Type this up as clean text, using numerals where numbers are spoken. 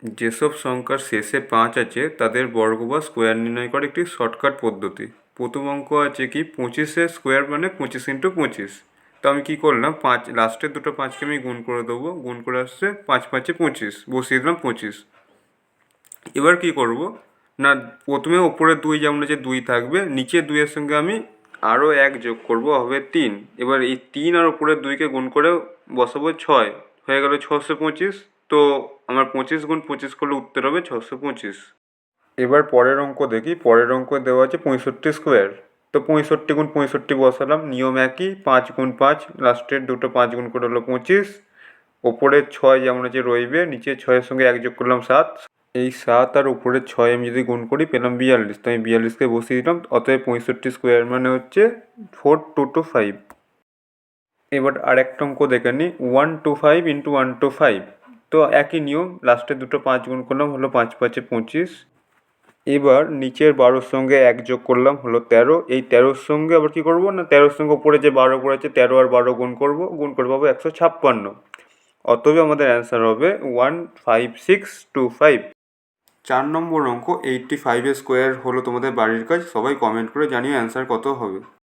যেসব সংখ্যার শেষে 5 আছে তাদের বর্গ বা স্কোয়ার নির্ণয় করার একটি শর্টকাট পদ্ধতি। প্রথম অঙ্ক আছে কি 25-এর স্কোয়ার মানে 25 × 25। তো আমি কি করলাম, লাস্টের দুটো 5কে আমি গুণ করে দেবো, গুণ করে আসছে 5×5 = 25, বসিয়ে দিলাম 25। এবার কি করব না, প্রথমে ওপরে 2 যেমন আছে 2 থাকবে, নিচে 2-এর সঙ্গে আমি আরও 1 যোগ করব, হবে 3। এবার এই 3 আর ওপরের 2কে গুণ করে বসাবো 6, হয়ে গেল 625। তো আমার 25 × 25 করলে উত্তর হবে 625। এবার পরের অঙ্ক দেখি। পরের অঙ্ক দেওয়া আছে 65 স্কোয়ার। তো 65 × 65 বসালাম, নিয়ম একই, 5 × 5, লাস্টের দুটো 5 গুণ করে হলো 25। ওপরের 6 যেমন আছে রইবে, নিচে 6-এর সঙ্গে 1 যোগ করলাম 7। এই 7 আর উপরের 6 আমি যদি গুণ করি পেলাম 42, তো আমি 42কে বসিয়ে দিলাম। অতএব 65 স্কোয়ার মানে হচ্ছে 4225। এবার আরেকটা অঙ্ক দেখে নিই, 125 × 125। তো একই নিয়ম, লাস্টের দুটো 5 গুণ করলাম, হলো 5×5 = 25। এবার নিচের 12-র সঙ্গে 1 যোগ করলাম, হলো 13। এই 13-র সঙ্গে আবার কি করব না, 13-র সঙ্গে উপরে যে 12 করেছে 13 আর 12 গুণ করব, গুণ করে পাবো 156। অতএব আমাদের অ্যান্সার হবে 15625। 4 নম্বর অঙ্ক, 85-এর স্কোয়ার হলো তোমাদের বাড়ির কাজ। সবাই কমেন্ট করে জানিয়ে অ্যান্সার কত হবে।